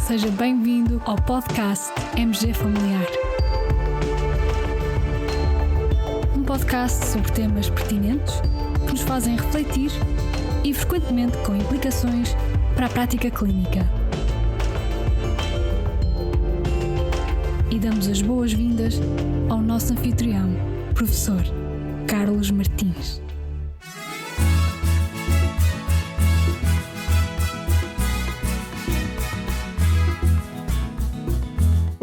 Seja bem-vindo ao podcast MG Familiar. Um podcast sobre temas pertinentes que nos fazem refletir e frequentemente com implicações para a prática clínica. E damos as boas-vindas ao nosso anfitrião, professor Carlos Martins.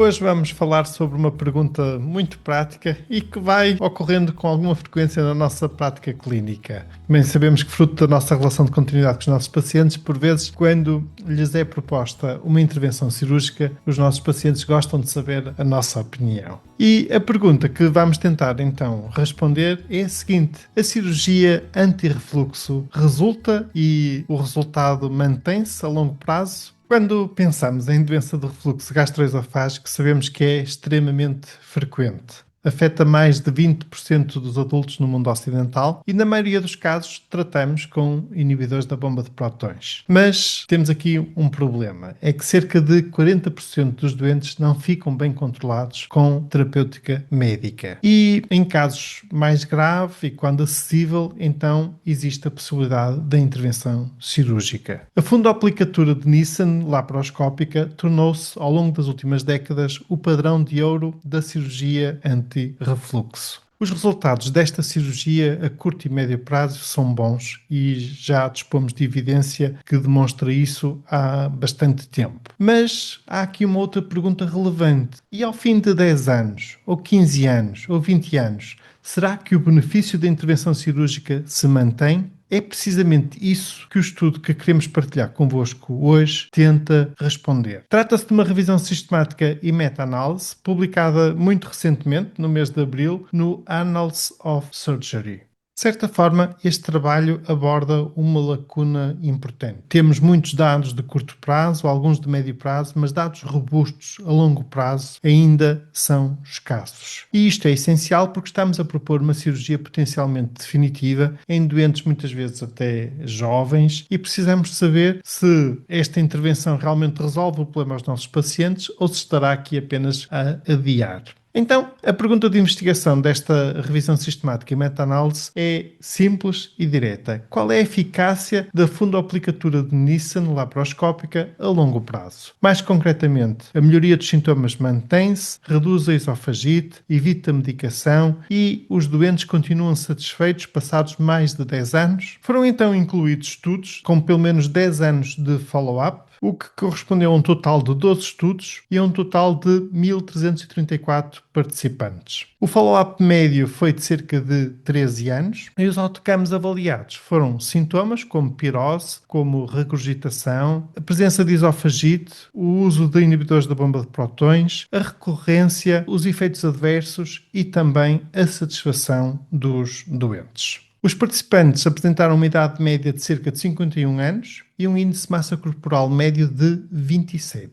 Hoje vamos falar sobre uma pergunta muito prática e que vai ocorrendo com alguma frequência na nossa prática clínica. Bem, sabemos que fruto da nossa relação de continuidade com os nossos pacientes, por vezes, quando lhes é proposta uma intervenção cirúrgica, os nossos pacientes gostam de saber a nossa opinião. E a pergunta que vamos tentar então responder é a seguinte: a cirurgia anti-refluxo resulta e o resultado mantém-se a longo prazo? Quando pensamos em doença de refluxo gastroesofágico, sabemos que é extremamente frequente. Afeta mais de 20% dos adultos no mundo ocidental e, na maioria dos casos, tratamos com inibidores da bomba de prótons. Mas temos aqui um problema, é que cerca de 40% dos doentes não ficam bem controlados com terapêutica médica. E em casos mais graves e quando acessível, então existe a possibilidade da intervenção cirúrgica. A fundoaplicatura de Nissen laparoscópica tornou-se, ao longo das últimas décadas, o padrão de ouro da cirurgia anti-refluxo. Os resultados desta cirurgia a curto e médio prazo são bons e já dispomos de evidência que demonstra isso há bastante tempo. Mas há aqui uma outra pergunta relevante. E ao fim de 10 anos, ou 15 anos, ou 20 anos, será que o benefício da intervenção cirúrgica se mantém? É precisamente isso que o estudo que queremos partilhar convosco hoje tenta responder. Trata-se de uma revisão sistemática e meta-análise publicada muito recentemente, no mês de abril, no Annals of Surgery. De certa forma, este trabalho aborda uma lacuna importante. Temos muitos dados de curto prazo, alguns de médio prazo, mas dados robustos a longo prazo ainda são escassos. E isto é essencial porque estamos a propor uma cirurgia potencialmente definitiva em doentes muitas vezes até jovens e precisamos saber se esta intervenção realmente resolve o problema aos nossos pacientes ou se estará aqui apenas a adiar. Então, a pergunta de investigação desta revisão sistemática e meta-análise é simples e direta. Qual é a eficácia da fundoaplicatura de Nissen laparoscópica a longo prazo? Mais concretamente, a melhoria dos sintomas mantém-se, reduz a esofagite, evita a medicação e os doentes continuam satisfeitos passados mais de 10 anos? Foram então incluídos estudos com pelo menos 10 anos de follow-up, o que correspondeu a um total de 12 estudos e a um total de 1.334 participantes. O follow-up médio foi de cerca de 13 anos e os outcomes avaliados foram sintomas como pirose, como regurgitação, a presença de esofagite, o uso de inibidores da bomba de prótons, a recorrência, os efeitos adversos e também a satisfação dos doentes. Os participantes apresentaram uma idade média de cerca de 51 anos e um índice de massa corporal médio de 27.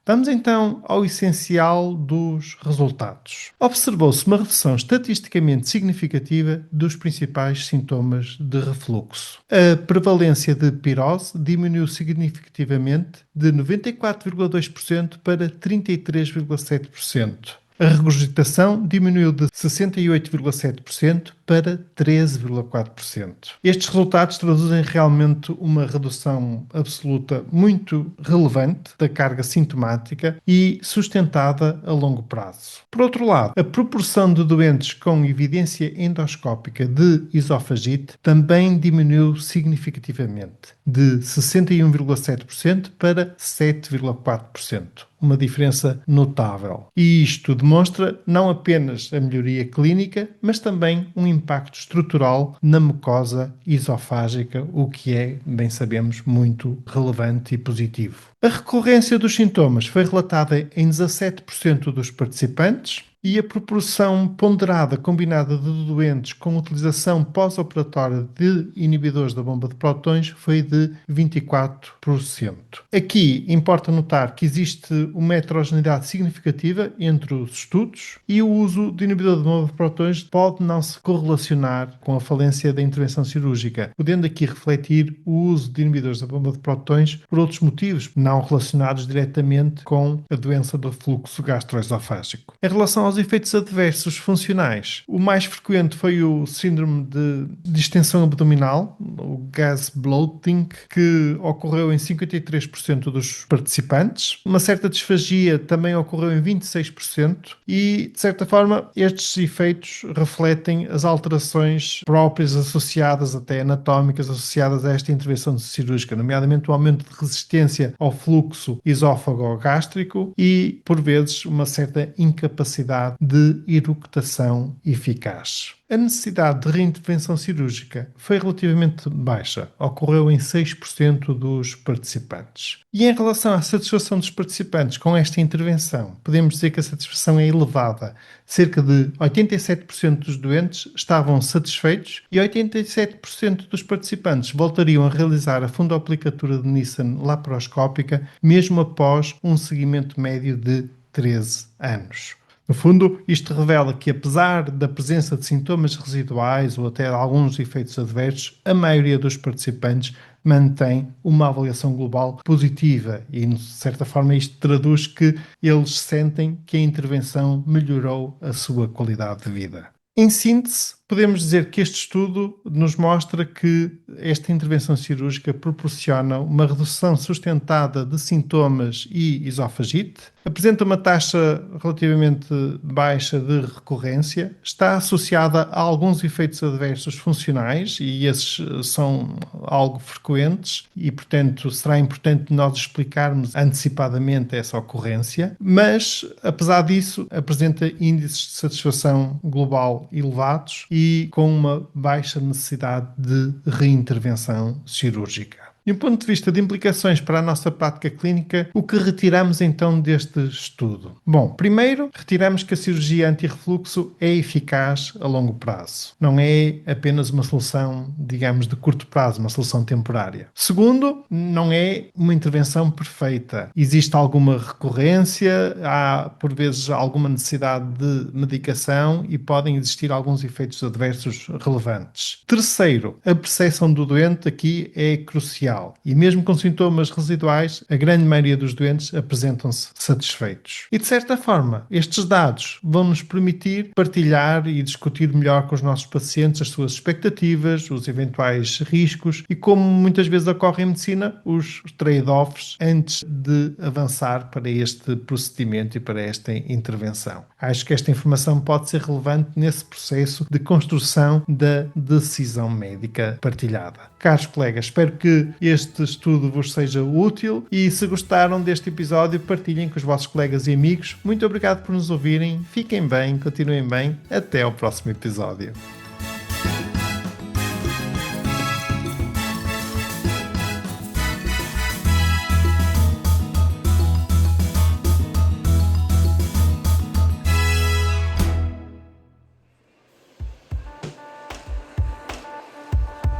Vamos então ao essencial dos resultados. Observou-se uma redução estatisticamente significativa dos principais sintomas de refluxo. A prevalência de pirose diminuiu significativamente de 94,2% para 33,7%. A regurgitação diminuiu de 68,7% para 13,4%. Estes resultados traduzem realmente uma redução absoluta muito relevante da carga sintomática e sustentada a longo prazo. Por outro lado, a proporção de doentes com evidência endoscópica de esofagite também diminuiu significativamente, de 61,7% para 7,4%. Uma diferença notável. E isto demonstra não apenas a melhoria clínica, mas também um impacto estrutural na mucosa esofágica, o que é, bem sabemos, muito relevante e positivo. A recorrência dos sintomas foi relatada em 17% dos participantes e a proporção ponderada combinada de doentes com utilização pós-operatória de inibidores da bomba de prótons foi de 24%. Aqui importa notar que existe uma heterogeneidade significativa entre os estudos e o uso de inibidor de bomba de prótons pode não se correlacionar com a falência da intervenção cirúrgica, podendo aqui refletir o uso de inibidores da bomba de prótons por outros motivos, não relacionados diretamente com a doença do refluxo gastroesofágico. Em relação aos efeitos adversos funcionais, o mais frequente foi o síndrome de distensão abdominal, o gas bloating, que ocorreu em 53% dos participantes. Uma certa disfagia também ocorreu em 26% e, de certa forma, estes efeitos refletem as alterações próprias associadas, até anatómicas, associadas a esta intervenção cirúrgica, nomeadamente o aumento de resistência ao fluxo esófago-gástrico e, por vezes, uma certa incapacidade de eructação eficaz. A necessidade de reintervenção cirúrgica foi relativamente baixa, ocorreu em 6% dos participantes. E em relação à satisfação dos participantes com esta intervenção, podemos dizer que a satisfação é elevada. Cerca de 87% dos doentes estavam satisfeitos e 87% dos participantes voltariam a realizar a fundoaplicatura de Nissen laparoscópica mesmo após um seguimento médio de 13 anos. No fundo, isto revela que, apesar da presença de sintomas residuais ou até alguns efeitos adversos, a maioria dos participantes mantém uma avaliação global positiva e, de certa forma, isto traduz que eles sentem que a intervenção melhorou a sua qualidade de vida. Em síntese, podemos dizer que este estudo nos mostra que esta intervenção cirúrgica proporciona uma redução sustentada de sintomas e esofagite, apresenta uma taxa relativamente baixa de recorrência, está associada a alguns efeitos adversos funcionais e esses são algo frequentes e, portanto, será importante nós explicarmos antecipadamente essa ocorrência, mas, apesar disso, apresenta índices de satisfação global elevados e com uma baixa necessidade de reintervenção cirúrgica. De um ponto de vista de implicações para a nossa prática clínica, o que retiramos então deste estudo? Bom, primeiro, retiramos que a cirurgia anti-refluxo é eficaz a longo prazo. Não é apenas uma solução, digamos, de curto prazo, uma solução temporária. Segundo, não é uma intervenção perfeita. Existe alguma recorrência, há por vezes alguma necessidade de medicação e podem existir alguns efeitos adversos relevantes. Terceiro, a percepção do doente aqui é crucial. E mesmo com sintomas residuais, a grande maioria dos doentes apresentam-se satisfeitos. E, de certa forma, estes dados vão nos permitir partilhar e discutir melhor com os nossos pacientes as suas expectativas, os eventuais riscos e, como muitas vezes ocorre em medicina, os trade-offs antes de avançar para este procedimento e para esta intervenção. Acho que esta informação pode ser relevante nesse processo de construção da decisão médica partilhada. Caros colegas, espero que este estudo vos seja útil e, se gostaram deste episódio, partilhem com os vossos colegas e amigos. Muito obrigado por nos ouvirem, fiquem bem, continuem bem, até ao próximo episódio.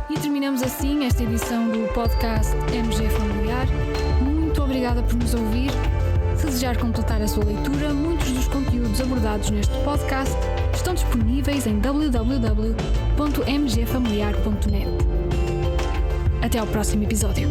E terminamos assim esta edição do podcast MG Familiar. Muito obrigada por nos ouvir. Se desejar completar a sua leitura, muitos dos conteúdos abordados neste podcast estão disponíveis em www.mgfamiliar.net. Até ao próximo episódio.